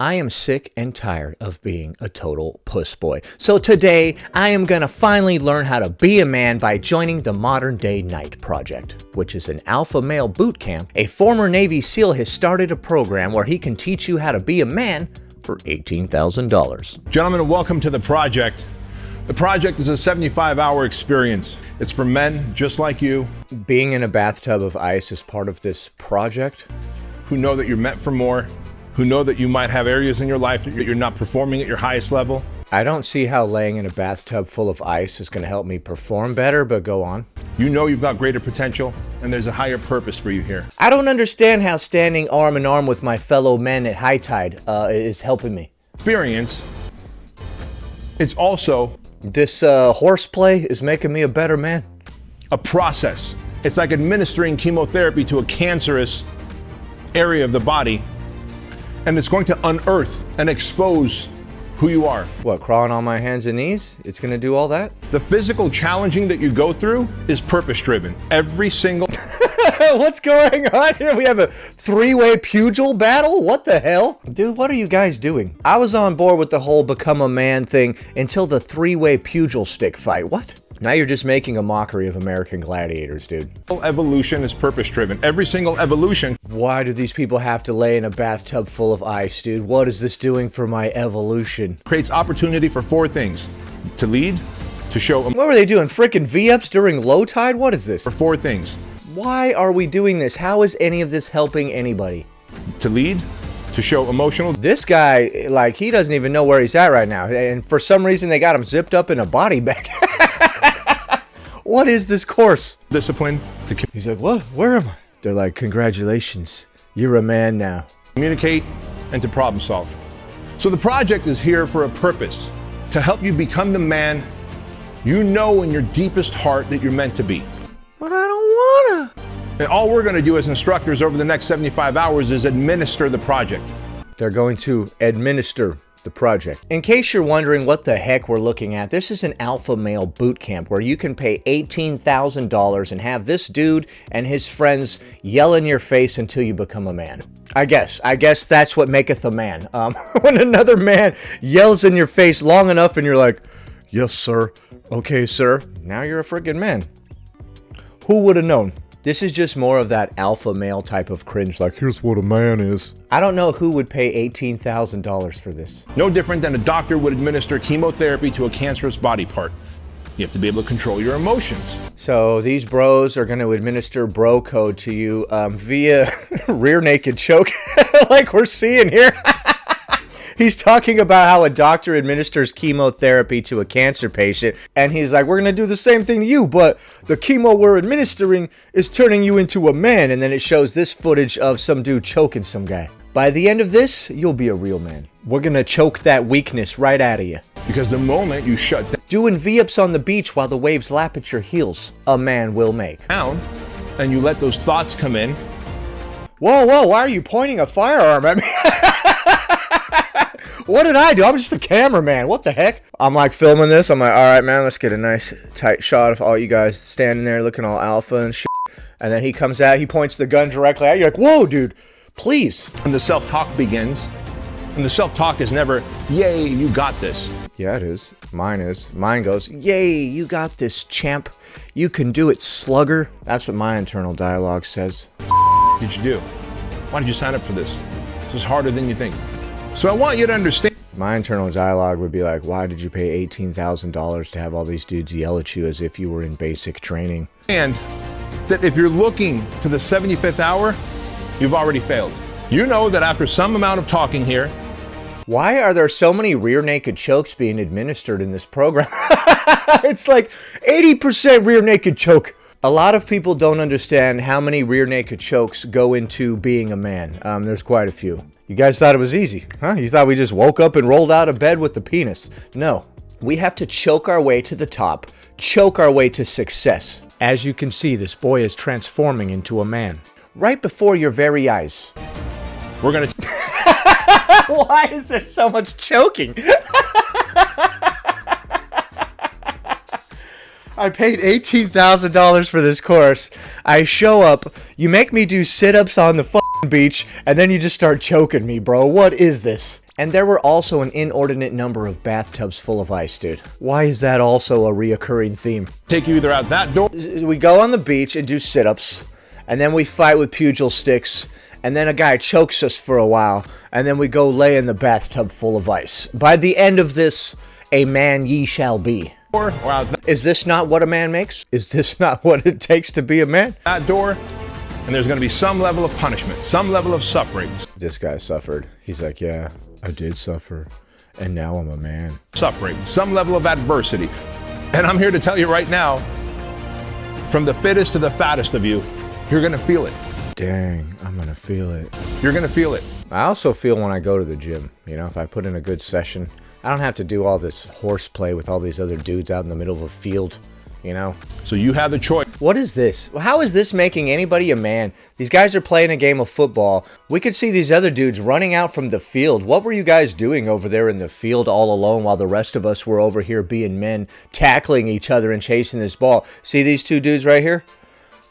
I am sick and tired of being a total puss boy. So today, I am gonna finally learn how to be a man by joining the Modern Day Knight Project, which is an Alpha Male Bootcamp. A former Navy SEAL has started a program where he can teach you how to be a man for $18,000. Gentlemen, welcome to the project. The project is a 75-hour experience. It's for men just like you. Being in a bathtub of ice is part of this project. Who know that you're meant for more, who know that you might have areas in your life that you're not performing at your highest level. I don't see how laying in a bathtub full of ice is going to help me perform better, but go on. You know you've got greater potential, and there's a higher purpose for you here. I don't understand how standing arm in arm with my fellow men at high tide is helping me. Experience. It's also This horseplay is making me a better man. a process. It's like administering chemotherapy to a cancerous area of the body, and it's going to unearth and expose who you are. What, crawling on my hands and knees? It's gonna do all that? The physical challenging that you go through is purpose-driven. Every single... What's going on here? We have a three-way pugil battle? What the hell? Dude, what are you guys doing? I was on board with the whole become a man thing until the three-way pugil stick fight. What? Now you're just making a mockery of American gladiators, dude. evolution is purpose-driven. Every single evolution Why do these people have to lay in a bathtub full of ice, dude? What is this doing for my evolution? creates opportunity for four things: to lead, to show, What were they doing? Frickin' V-ups during low tide? What is this? for four things: Why are we doing this? How is any of this helping anybody? to lead, to show emotional This guy, like, he doesn't even know where he's at right now. And for some reason, they got him zipped up in a body bag. What is this course? discipline, to He's like, what? Where am I? They're like, congratulations. You're a man now. communicate, and to problem solve. So the project is here for a purpose: to help you become the man you know in your deepest heart that you're meant to be. But I don't wanna. And all we're going to do as instructors over the next 75 hours is administer the project. They're going to administer the project. In case you're wondering what the heck we're looking at, this is an Alpha Male Bootcamp where you can pay $18,000 and have this dude and his friends yell in your face until you become a man. I guess that's what maketh a man. When another man yells in your face long enough and you're like, yes, sir. Okay, sir. Now you're a freaking man. Who would have known? This is just more of that alpha male type of cringe, like, here's what a man is. I don't know who would pay $18,000 for this. No different than a doctor would administer chemotherapy to a cancerous body part. You have to be able to control your emotions. So these bros are going to administer bro code to you via rear naked choke, like we're seeing here. He's talking about how a doctor administers chemotherapy to a cancer patient, and he's like, we're going to do the same thing to you, but the chemo we're administering is turning you into a man. And then it shows this footage of some dude choking some guy. By the end of this, you'll be a real man. We're going to choke that weakness right out of you. Because the moment you shut Doing V-ups on the beach while the waves lap at your heels, a man will make. down and you let those thoughts come in, Whoa, why are you pointing a firearm at me? What did I do? I'm just a cameraman. What the heck? I'm like filming this. I'm like, all right, man, let's get a nice tight shot of all you guys standing there looking all alpha and shit. And then he comes out, he points the gun directly at you. You're like, whoa, dude, please. and the self-talk begins. And the self-talk is never, yay, you got this. Yeah, it is. Mine is. Mine goes, yay, you got this, champ. You can do it, slugger. That's what my internal dialogue says. What did you do? Why did you sign up for this? This is harder than you think. So I want you to understand. My internal dialogue would be like, why did you pay $18,000 to have all these dudes yell at you as if you were in basic training? And that if you're looking to the 75th hour, you've already failed. You know that after some amount of talking here, Why are there so many rear naked chokes being administered in this program? It's like 80% rear naked choke. A lot of people don't understand how many rear naked chokes go into being a man. There's quite a few. You guys thought it was easy, huh? You thought we just woke up and rolled out of bed with the penis. No. We have to choke our way to the top, choke our way to success. As you can see, this boy is transforming into a man. Right before your very eyes. we're going to... Why is there so much choking? I paid $18,000 for this course. I show up, you make me do sit-ups on the fucking beach, and then you just start choking me, bro. What is this? And there were also an inordinate number of bathtubs full of ice, dude. Why is that also a reoccurring theme? Take you either out that door. We go on the beach and do sit-ups, and then we fight with pugil sticks, and then a guy chokes us for a while, and then we go lay in the bathtub full of ice. By the end of this, a man ye shall be. Or out Is this not what a man makes? Is this not what it takes to be a man? that door, and there's going to be some level of punishment, some level of suffering. This guy suffered. He's like, yeah, I did suffer, and now I'm a man. Suffering, some level of adversity. And I'm here to tell you right now, from the fittest to the fattest of you, you're going to feel it. Dang, I'm gonna feel it. You're going to feel it. I also feel when I go to the gym, you know, if I put in a good session, I don't have to do all this horseplay with all these other dudes out in the middle of a field, you know? So you have the choice. What is this? How is this making anybody a man? These guys are playing a game of football. We could see these other dudes running out from the field. What were you guys doing over there in the field all alone while the rest of us were over here being men, tackling each other and chasing this ball? See these two dudes right here?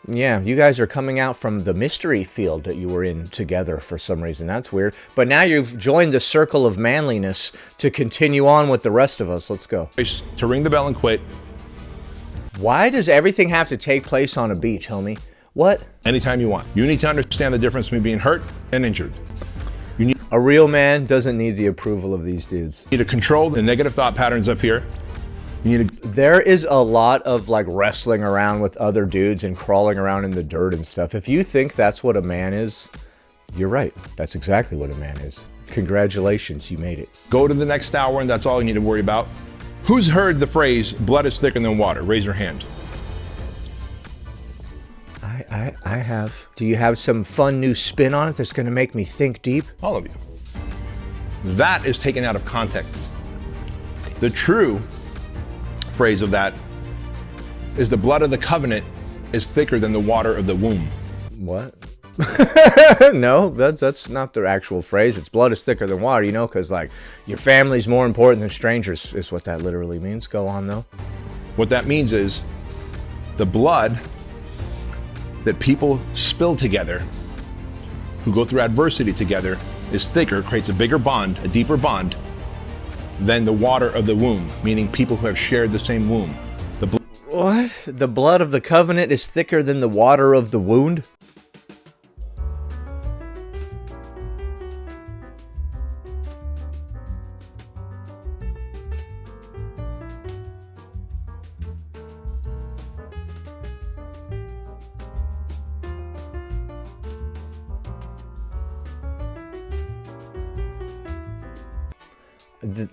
Yeah, you guys are coming out from the mystery field that you were in together for some reason. That's weird. But now you've joined the circle of manliness to continue on with the rest of us. Let's go. To ring the bell and quit. Why does everything have to take place on a beach, homie? What? Anytime you want. You need to understand the difference between being hurt and injured. You need A real man doesn't need the approval of these dudes. to control the negative thought patterns up here. You need to There is a lot of like wrestling around with other dudes and crawling around in the dirt and stuff. If you think that's what a man is, you're right. That's exactly what a man is. Congratulations, you made it. go to the next hour, and that's all you need to worry about. Who's heard the phrase, blood is thicker than water? Raise your hand. I have. Do you have some fun new spin on it that's going to make me think deep? All of you. That is taken out of context. The true phrase of that is the blood of the covenant is thicker than the water of the womb. What? No, that's not the actual phrase. It's blood is thicker than water, you know, because like your family's more important than strangers is what that literally means. Go on though. What that means is the blood that people spill together, who go through adversity together, is thicker, creates a bigger bond, a deeper bond, than the water of the womb, meaning people who have shared the same womb. What? The blood of the covenant is thicker than the water of the wound?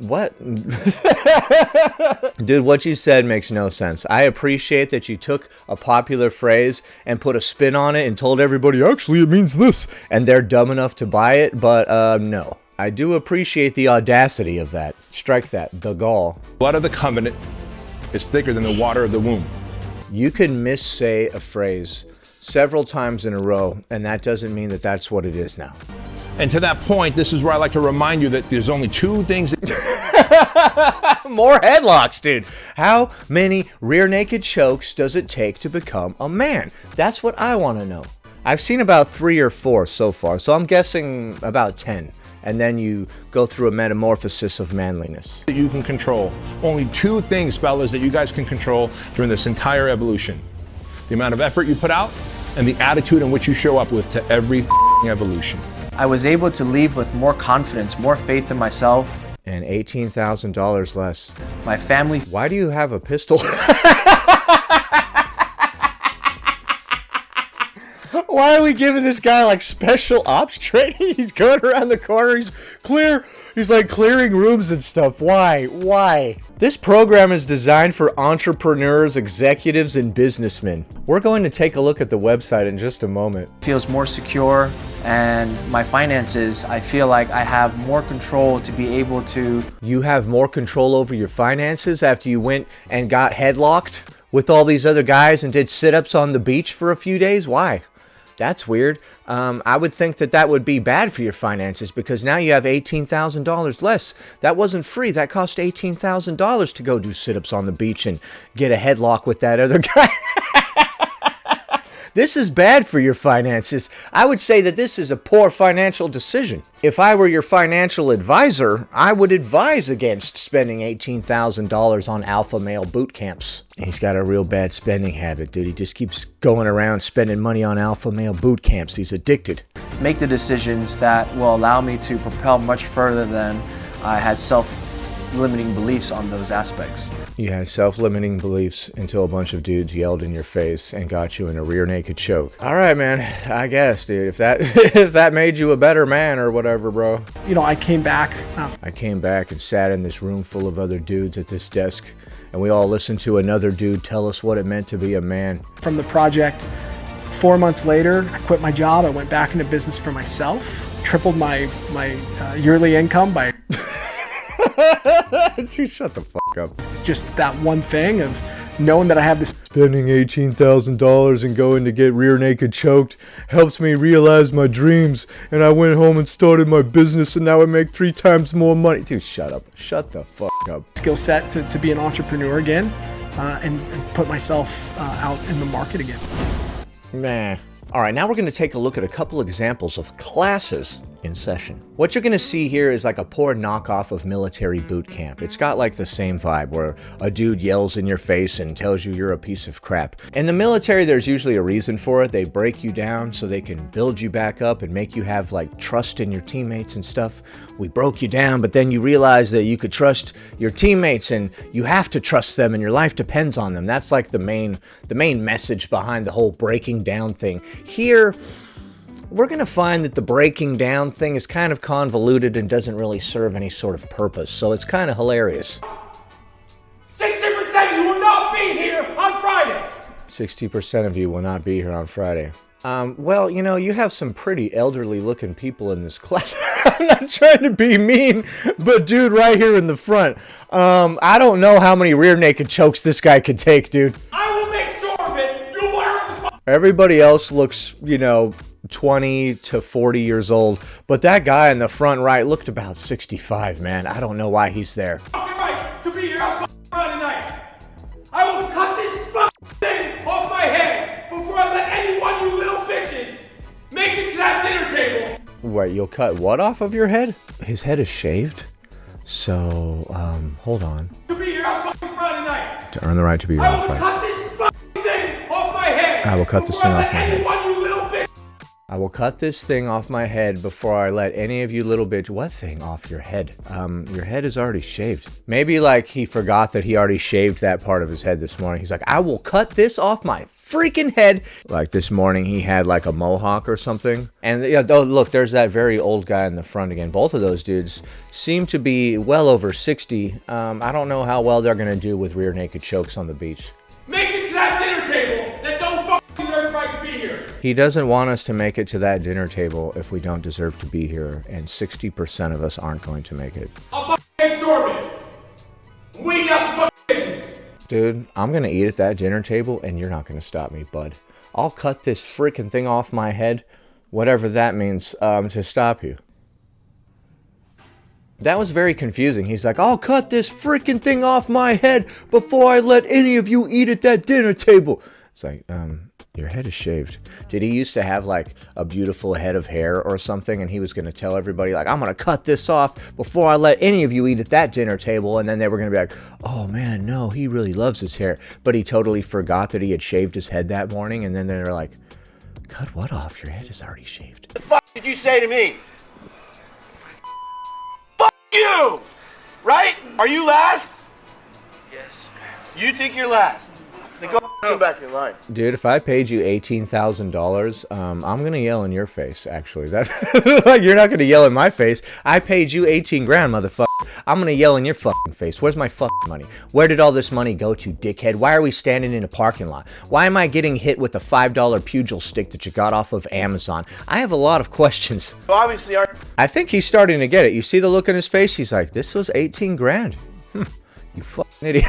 What? Dude, what you said makes no sense. I appreciate that you took a popular phrase and put a spin on it and told everybody, actually, it means this, and they're dumb enough to buy it, but no. I do appreciate the audacity of that. Strike that. The gall. Blood of the covenant is thicker than the water of the womb. You can missay a phrase several times in a row, and that doesn't mean that that's what it is now. And to that point, this is where I like to remind you that there's only two things that More headlocks, dude. How many rear naked chokes does it take to become a man? That's what I want to know. I've seen about 3 or 4 so far, so I'm guessing about 10. And then you go through a metamorphosis of manliness. you can control. Only 2 things, fellas, that you guys can control during this entire evolution. The amount of effort you put out and the attitude in which you show up with to every evolution. I was able to leave with more confidence, more faith in myself. And $18,000 less. My family. Why do you have a pistol? Why are we giving this guy like special ops training? He's going around the corner, he's clear. He's like clearing rooms and stuff. Why? Why? This program is designed for entrepreneurs, executives, and businessmen. We're going to take a look at the website in just a moment. Feels more secure, and my finances, I feel like I have more control to be able to. You have more control over your finances after you went and got headlocked with all these other guys and did sit-ups on the beach for a few days? Why? That's weird. I would think that that would be bad for your finances because now you have $18,000 less. That wasn't free. That cost $18,000 to go do sit-ups on the beach and get a headlock with that other guy. This is bad for your finances. I would say that this is a poor financial decision. If I were your financial advisor, I would advise against spending $18,000 on Alpha Male Bootcamps. He's got a real bad spending habit, dude. He just keeps going around spending money on Alpha Male Bootcamps. He's addicted. Make the decisions that will allow me to propel much further than I had self-limiting beliefs on those aspects. You had self-limiting beliefs until a bunch of dudes yelled in your face and got you in a rear naked choke. All right, man. I guess, dude. If that if that made you a better man or whatever, bro. You know, I came back. I came back and sat in this room full of other dudes at this desk, and we all listened to another dude tell us what it meant to be a man. From the project, 4 months later, I quit my job. I went back into business for myself. Tripled my yearly income by Dude, shut the fuck up. just that one thing of knowing that I have this. Spending $18,000 and going to get rear naked choked helps me realize my dreams, and I went home and started my business, and now I make 3 times more money. Dude, shut up. Shut the fuck up. Skill set to be an entrepreneur again and put myself out in the market again. Nah. All right, now we're going to take a look at a couple examples of classes in session. What you're going to see here is like a poor knockoff of military boot camp. It's got like the same vibe where a dude yells in your face and tells you you're a piece of crap. In the military, there's usually a reason for it. They break you down so they can build you back up and make you have like trust in your teammates and stuff. We broke you down, but then you realize that you could trust your teammates and you have to trust them and your life depends on them. That's like the main message behind the whole breaking down thing. Here, we're going to find that the breaking down thing is kind of convoluted and doesn't really serve any sort of purpose, so it's kind of hilarious. 60% you will not be here on Friday. 60% of you will not be here on Friday. Well, you know, you have some pretty elderly looking people in this class. I'm not trying to be mean, but dude, right here in the front, I don't know how many rear naked chokes this guy could take, dude. I will make sure of it. You are. Everybody else looks, you know, 20 to 40 years old, but that guy in the front right looked about 65, man. I don't know why he's there. Fucking right to be here on Friday night. I will cut this fucking thing off my head before I let any one of you little bitches make it to that dinner table. Wait, you'll cut what off of your head? His head is shaved? So, hold on. To be here on Friday night. To earn the right to be here I on will Friday. cut this fucking thing off my head. I will cut this thing off my head. Any one of you little bitches. I will cut this thing off my head before I let any of you little bitch. What thing off your head? Your head is already shaved. Maybe like he forgot that he already shaved that part of his head this morning. He's like, I will cut this off my freaking head. Like this morning he had like a mohawk or something. And yeah, oh, look, there's that very old guy in the front again. Both of those dudes seem to be well over 60. I don't know how well they're gonna do with rear naked chokes on the beach. Make it to that dinner table that don't fucking deserve right to be here. He doesn't want us to make it to that dinner table if we don't deserve to be here, and 60% of us aren't going to make it. I'll fucking make sure of it. We got the fucking business. Dude, I'm gonna eat at that dinner table and you're not gonna stop me, bud. I'll cut this freaking thing off my head, whatever that means, to stop you. That was very confusing. He's like, I'll cut this freaking thing off my head before I let any of you eat at that dinner table. It's like, your head is shaved. Did he used to have like a beautiful head of hair or something, and he was gonna tell everybody like, I'm gonna cut this off before I let any of you eat at that dinner table, and then they were gonna be like, oh man, no, he really loves his hair. But he totally forgot that he had shaved his head that morning, and then they're like, cut what off? Your head is already shaved. The fuck did you say to me? Fuck you! Right? Are you last? Yes. You think you're last? Then go back in line. Dude, if I paid you $18,000, I'm gonna yell in your face, actually. That's like, you're not gonna yell in my face. I paid you 18 grand, motherfucker. I'm gonna yell in your fucking face. Where's my fucking money? Where did all this money go to, dickhead? Why are we standing in a parking lot? Why am I getting hit with a $5 pugil stick that you got off of Amazon? I have a lot of questions. So obviously, I think he's starting to get it. You see the look in his face? He's like, this was 18 grand. You fucking idiot.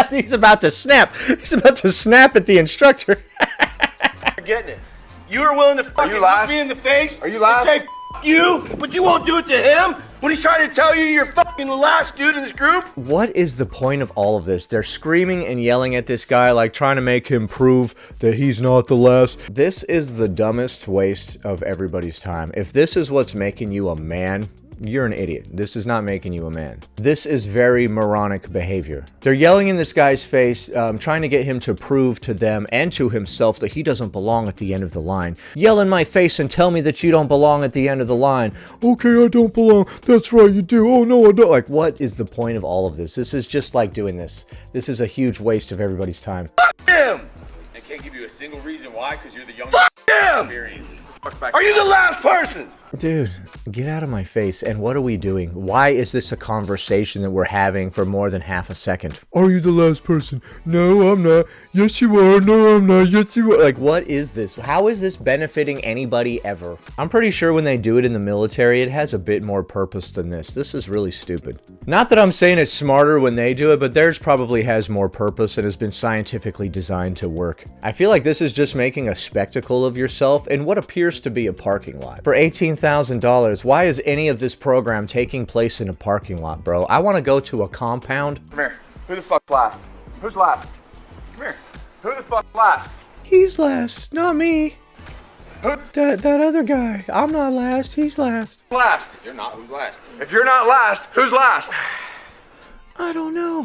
He's about to snap. He's about to snap at the instructor. you're getting it. You were willing to fucking look me in the face. Are you last? And say, you, but you won't do it to him when he's trying to tell you you're fucking the last dude in this group. What is the point of all of this? They're screaming and yelling at this guy, like trying to make him prove that he's not the last. This is the dumbest waste of everybody's time. If this is what's making you a man, you're an idiot. This is not making you a man. This is very moronic behavior. They're yelling in this guy's face, trying to get him to prove to them and to himself that he doesn't belong at the end of the line. Yell in my face and tell me that you don't belong at the end of the line. Okay, I don't belong. That's right, you do. Oh, no, I don't. Like, what is the point of all of this? This is just like doing this. This is a huge waste of everybody's time. Fuck him! I can't give you a single reason why, because you're the youngest. Fuck him! Experience. Are you the last person? Dude, get out of my face. And what are we doing? Why is this a conversation that we're having for more than half a second? Are you the last person? No, I'm not. Yes, you are. No, I'm not. Yes, you are. Like, what is this? How is this benefiting anybody ever? I'm pretty sure when they do it in the military, it has a bit more purpose than this. This is really stupid. Not that I'm saying it's smarter when they do it, but theirs probably has more purpose and has been scientifically designed to work. I feel like this is just making a spectacle of yourself in what appears to be a parking lot. For $18,000, why is any of this program taking place in a parking lot, bro? I want to go to a compound. Come here. Who the fuck's last? Who's last? Come here. Who the fuck's last? He's last, not me. That other guy. I'm not last, he's last. Last. You're not. Who's last? If you're not last, who's last? I don't know.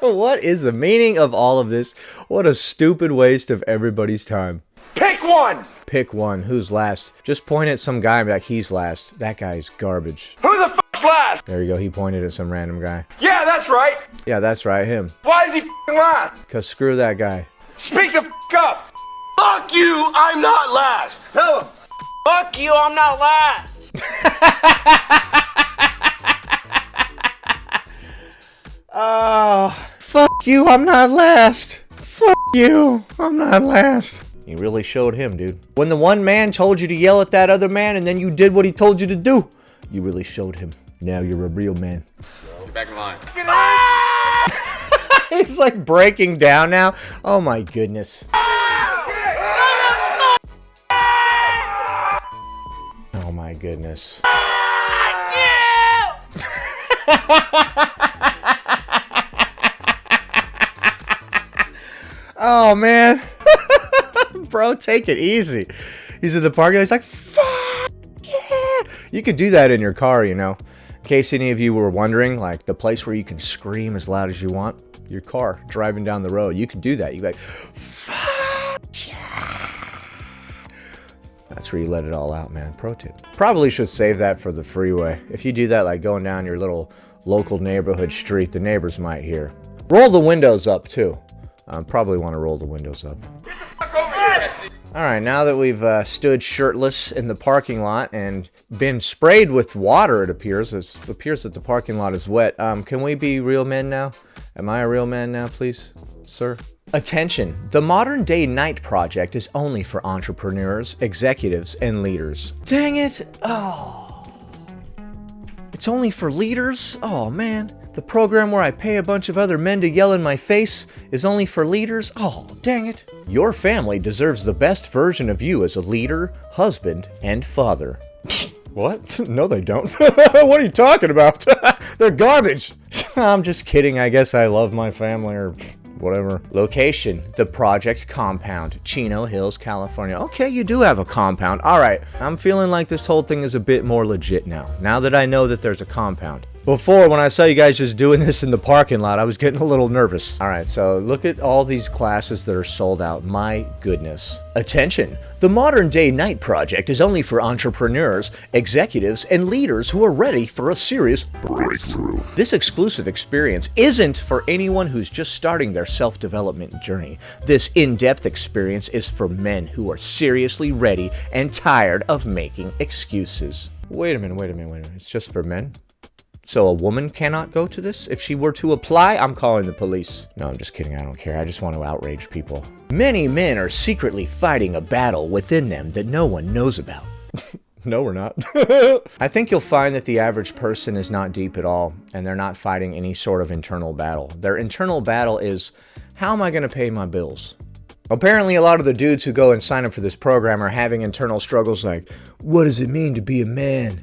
What is the meaning of all of this? What a stupid waste of everybody's time. Pick one! Pick one. Who's last? Just point at some guy and be like, he's last. That guy's garbage. Who the fuck's last? There you go. He pointed at some random guy. Yeah, that's right. Yeah, that's right. Him. Why is he f***ing last? Because screw that guy. Speak the f*** up. Fuck you, I'm not last. Tell him. Fuck you, I'm not last. Oh, fuck you, I'm not last. Fuck you, I'm not last. You really showed him, dude. When the one man told you to yell at that other man and then you did what he told you to do, you really showed him. Now you're a real man. Get back in line. He's like breaking down now. Oh my goodness. Oh my goodness. Oh man. Bro, take it easy. He's at the parking lot. He's like, fuck yeah. You could do that in your car, you know. In case any of you were wondering, like the place where you can scream as loud as you want, your car driving down the road. You could do that. You like, fuck yeah. That's where you let it all out, man. Pro tip. Probably should save that for the freeway. If you do that, like going down your little local neighborhood street, the neighbors might hear. Roll the windows up too. Probably want to roll the windows up. Alright, now that we've stood shirtless in the parking lot and been sprayed with water, it appears that the parking lot is wet. Can we be real men now? Am I a real man now, please, sir? Attention! The Modern Day Night Project is only for entrepreneurs, executives, and leaders. Dang it! Oh. It's only for leaders? Oh, man. The program where I pay a bunch of other men to yell in my face is only for leaders? Oh, dang it. Your family deserves the best version of you as a leader, husband, and father. What? No, they don't. What are you talking about? They're garbage. I'm just kidding. I guess I love my family or whatever. Location, the project compound, Chino Hills, California. Okay, you do have a compound. All right. I'm feeling like this whole thing is a bit more legit now that I know that there's a compound. Before, when I saw you guys just doing this in the parking lot, I was getting a little nervous. All right, so look at all these classes that are sold out. My goodness. Attention. The Modern Day Night Project is only for entrepreneurs, executives, and leaders who are ready for a serious breakthrough. This exclusive experience isn't for anyone who's just starting their self-development journey. This in-depth experience is for men who are seriously ready and tired of making excuses. Wait a minute. It's just for men? So a woman cannot go to this? If she were to apply, I'm calling the police. No, I'm just kidding. I don't care. I just want to outrage people. Many men are secretly fighting a battle within them that no one knows about. No, we're not. I think you'll find that the average person is not deep at all, and they're not fighting any sort of internal battle. Their internal battle is, how am I going to pay my bills? Apparently, a lot of the dudes who go and sign up for this program are having internal struggles like, what does it mean to be a man?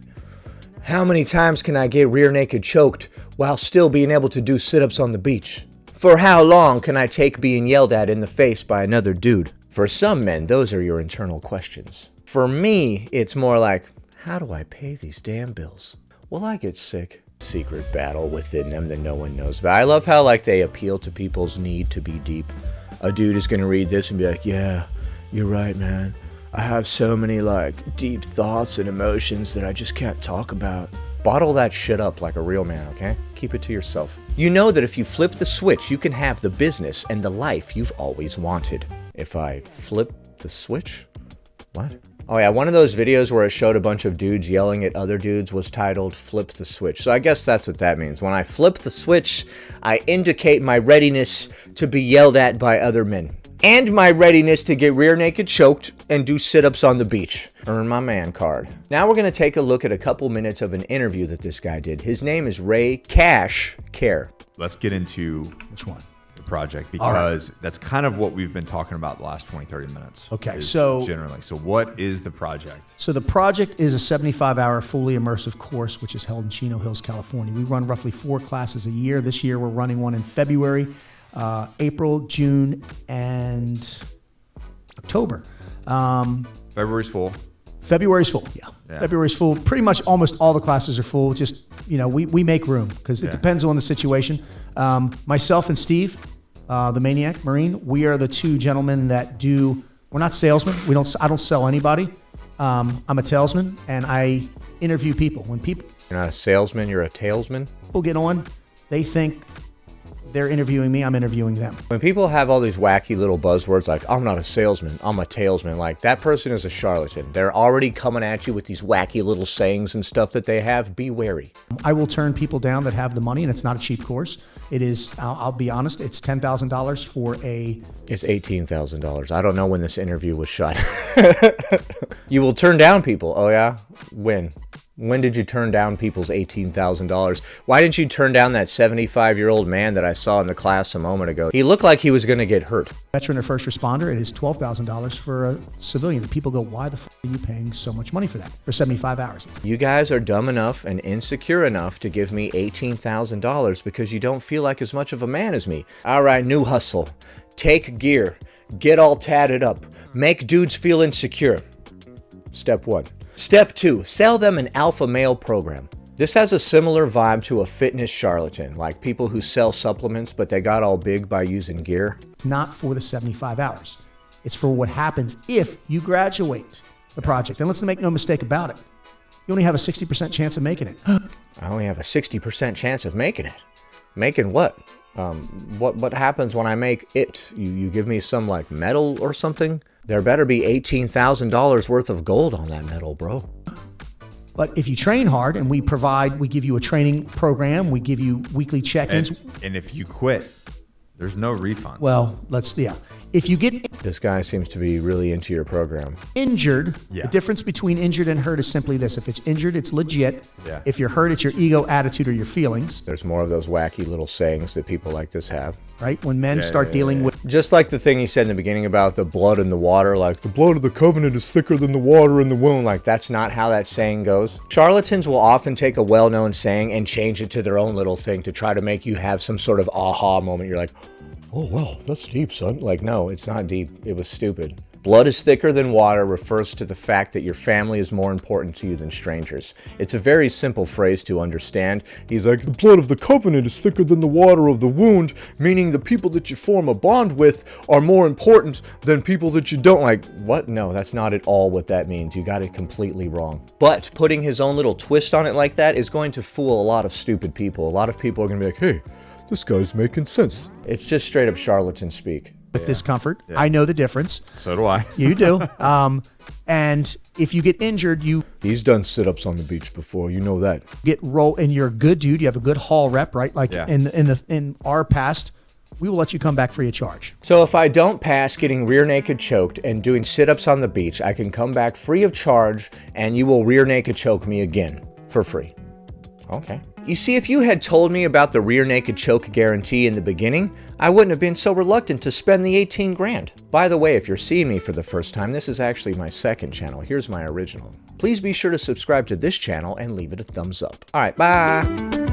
How many times can I get rear naked choked while still being able to do sit-ups on the beach? For how long can I take being yelled at in the face by another dude? For some men, those are your internal questions. For me, it's more like, how do I pay these damn bills? Will I get sick? Secret battle within them that no one knows about. I love how like they appeal to people's need to be deep. A dude is gonna read this and be like, yeah, you're right, man. I have so many like deep thoughts and emotions that I just can't talk about. Bottle that shit up like a real man, okay? Keep it to yourself. You know that if you flip the switch, you can have the business and the life you've always wanted. If I flip the switch? What? Oh yeah, one of those videos where it showed a bunch of dudes yelling at other dudes was titled Flip the Switch. So I guess that's what that means. When I flip the switch, I indicate my readiness to be yelled at by other men. And my readiness to get rear naked choked and do sit-ups on the beach. Earn my man card. Now we're going to take a look at a couple minutes of an interview that this guy did. His name is Ray Cash Care. Let's get into Which one? the project, because that's kind of what we've been talking about the last 20, 30 minutes. Okay, so generally. So what is the project? So the project is a 75-hour fully immersive course, which is held in Chino Hills, California. We run roughly 4 classes a year. This year we're running one in February, April, June, and October. February's full. February's full, yeah. February's full. Pretty much almost all the classes are full. Just, you know, we make room because it depends on the situation. Myself and Steve, the Maniac Marine, we are the 2 gentlemen that do, we're not salesmen. I don't sell anybody. I'm a talesman and I interview people. When people... You're not a salesman, you're a talesman? People get on, they think they're interviewing me, I'm interviewing them. When people have all these wacky little buzzwords like, I'm not a salesman, I'm a talesman, like that person is a charlatan. They're already coming at you with these wacky little sayings and stuff that they have. Be wary. I will turn people down that have the money, and it's not a cheap course. It is, I'll be honest, it's $10,000 for a... It's $18,000. I don't know when this interview was shot. You will turn down people. Oh yeah? When? When did you turn down people's $18,000? Why didn't you turn down that 75-year-old man that I saw in the class a moment ago? He looked like he was going to get hurt. Veteran or first responder, it is $12,000 for a civilian. The people go, why the f are you paying so much money for that? For 75 hours. You guys are dumb enough and insecure enough to give me $18,000 because you don't feel like as much of a man as me. All right, new hustle. Take gear. Get all tatted up. Make dudes feel insecure. Step 1. Step 2, sell them an Alpha Male program. This has a similar vibe to a fitness charlatan, like people who sell supplements, but they got all big by using gear. It's not for the 75 hours. It's for what happens if you graduate the project. And let's make no mistake about it. You only have a 60% chance of making it. I only have a 60% chance of making it. Making what? What happens when I make it? You give me some like medal or something? There better be $18,000 worth of gold on that medal, bro. But if you train hard and we give you a training program, we give you weekly check-ins. And if you quit, there's no refunds. Well, if you get... This guy seems to be really into your program. Injured, the difference between injured and hurt is simply this. If it's injured, it's legit. Yeah. If you're hurt, it's your ego, attitude, or your feelings. There's more of those wacky little sayings that people like this have. Right? When men start dealing with... Just like the thing he said in the beginning about the blood in the water, like, the blood of the covenant is thicker than the water in the wound. Like, that's not how that saying goes. Charlatans will often take a well-known saying and change it to their own little thing to try to make you have some sort of aha moment. You're like, oh, well, that's deep, son. Like, no, it's not deep. It was stupid. Blood is thicker than water refers to the fact that your family is more important to you than strangers. It's a very simple phrase to understand. He's like, the blood of the covenant is thicker than the water of the wound, meaning the people that you form a bond with are more important than people that you don't. Like, what? No, that's not at all what that means. You got it completely wrong. But putting his own little twist on it like that is going to fool a lot of stupid people. A lot of people are going to be like, hey, this guy's making sense. It's just straight up charlatan speak. With discomfort. Yeah. I know the difference. So do I. You do. And if you get injured, He's done sit-ups on the beach before. You know that. And you're a good dude. You have a good hall rep, right? Like in our past, we will let you come back free of charge. So if I don't pass getting rear naked choked and doing sit-ups on the beach, I can come back free of charge and you will rear naked choke me again for free. Okay. You see, if you had told me about the rear naked choke guarantee in the beginning, I wouldn't have been so reluctant to spend the 18 grand. By the way, if you're seeing me for the first time, this is actually my second channel. Here's my original. Please be sure to subscribe to this channel and leave it a thumbs up. All right, bye.